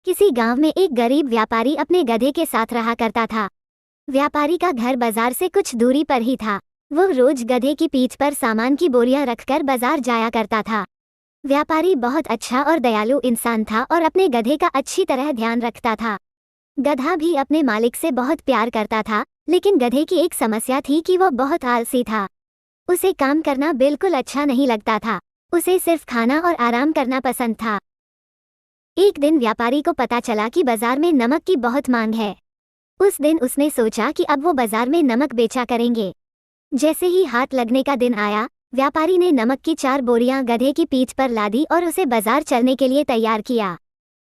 किसी गांव में एक गरीब व्यापारी अपने गधे के साथ रहा करता था। व्यापारी का घर बाजार से कुछ दूरी पर ही था। वो रोज गधे की पीठ पर सामान की बोरियां रखकर बाजार जाया करता था। व्यापारी बहुत अच्छा और दयालु इंसान था और अपने गधे का अच्छी तरह ध्यान रखता था। गधा भी अपने मालिक से बहुत प्यार करता था, लेकिन गधे की एक समस्या थी कि वो बहुत आलसी था। उसे काम करना बिल्कुल अच्छा नहीं लगता था। उसे सिर्फ खाना और आराम करना पसंद था। एक दिन व्यापारी को पता चला कि बाजार में नमक की बहुत मांग है। उस दिन उसने सोचा कि अब वो बाजार में नमक बेचा करेंगे। जैसे ही हाथ लगने का दिन आया, व्यापारी ने नमक की 4 बोरियां गधे की पीठ पर लादी और उसे बाजार चलने के लिए तैयार किया।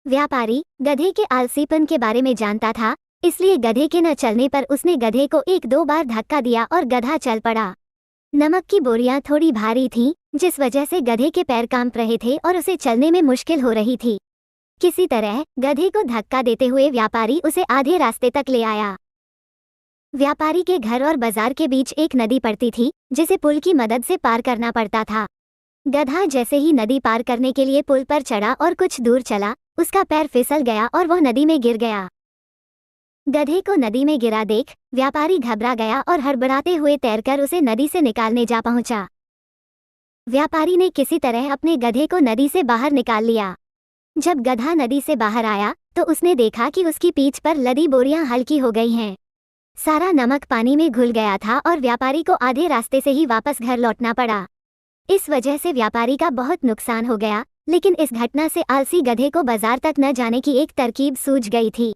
व्यापारी गधे के आलसीपन के बारे में जानता था, इसलिए गधे के न चलने पर उसने गधे को 1-2 बार धक्का दिया और गधा चल पड़ा। नमक की बोरियां थोड़ी भारी थीं, जिस वजह से गधे के पैर कांप रहे थे और उसे चलने में मुश्किल हो रही थी। किसी तरह गधे को धक्का देते हुए व्यापारी उसे आधे रास्ते तक ले आया। व्यापारी के घर और बाजार के बीच एक नदी पड़ती थी, जिसे पुल की मदद से पार करना पड़ता था। गधा जैसे ही नदी पार करने के लिए पुल पर चढ़ा और कुछ दूर चला, उसका पैर फिसल गया और वह नदी में गिर गया। गधे को नदी में गिरा देख व्यापारी घबरा गया और हड़बड़ाते हुए तैरकर उसे नदी से निकालने जा पहुंचा। व्यापारी ने किसी तरह अपने गधे को नदी से बाहर निकाल लिया। जब गधा नदी से बाहर आया तो उसने देखा कि उसकी पीठ पर लदी बोरियां हल्की हो गई हैं। सारा नमक पानी में घुल गया था और व्यापारी को आधे रास्ते से ही वापस घर लौटना पड़ा। इस वजह से व्यापारी का बहुत नुकसान हो गया, लेकिन इस घटना से आलसी गधे को बाजार तक न जाने की एक तरकीब सूझ गई थी।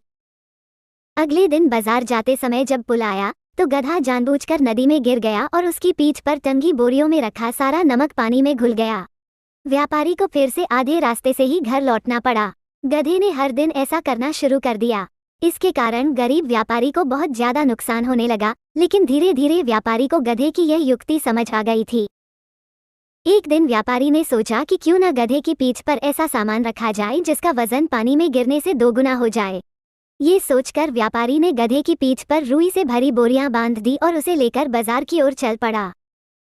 अगले दिन बाजार जाते समय जब पुल आया तो गधा जानबूझकर नदी में गिर गया और उसकी पीठ पर टंगी बोरियों में रखा सारा नमक पानी में घुल गया। व्यापारी को फिर से आधे रास्ते से ही घर लौटना पड़ा। गधे ने हर दिन ऐसा करना शुरू कर दिया। इसके कारण गरीब व्यापारी को बहुत ज्यादा नुकसान होने लगा, लेकिन धीरे धीरे व्यापारी को गधे की यह युक्ति समझ आ गई थी। एक दिन व्यापारी ने सोचा कि क्यों न गधे की पीठ पर ऐसा सामान रखा जाए जिसका वजन पानी में गिरने से 2 गुना हो जाए। ये सोचकर व्यापारी ने गधे की पीठ पर रुई से भरी बोरियां बांध दी और उसे लेकर बाजार की ओर चल पड़ा।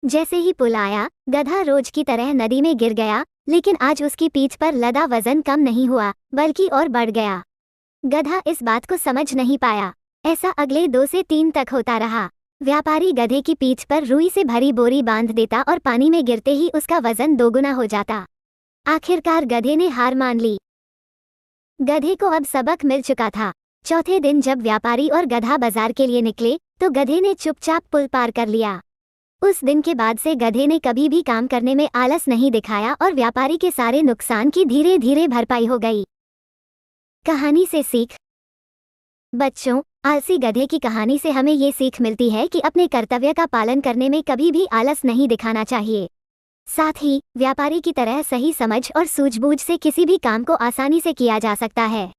जैसे ही पुल आया, गधा रोज की तरह नदी में गिर गया, लेकिन आज उसकी पीठ पर लदा वजन कम नहीं हुआ, बल्कि और बढ़ गया। गधा इस बात को समझ नहीं पाया। ऐसा अगले 2 से 3 तक होता रहा। व्यापारी गधे की पीठ पर रुई से भरी बोरी बांध देता और पानी में गिरते ही उसका वजन 2 गुना हो जाता। आखिरकार गधे ने हार मान ली। गधे को अब सबक मिल चुका था। चौथे दिन जब व्यापारी और गधा बाजार के लिए निकले तो गधे ने चुपचाप पुल पार कर लिया। उस दिन के बाद से गधे ने कभी भी काम करने में आलस नहीं दिखाया और व्यापारी के सारे नुकसान की धीरे धीरे भरपाई हो गई। कहानी से सीख। बच्चों, आलसी गधे की कहानी से हमें ये सीख मिलती है कि अपने कर्तव्य का पालन करने में कभी भी आलस नहीं दिखाना चाहिए। साथ ही व्यापारी की तरह सही समझ और सूझबूझ से किसी भी काम को आसानी से किया जा सकता है।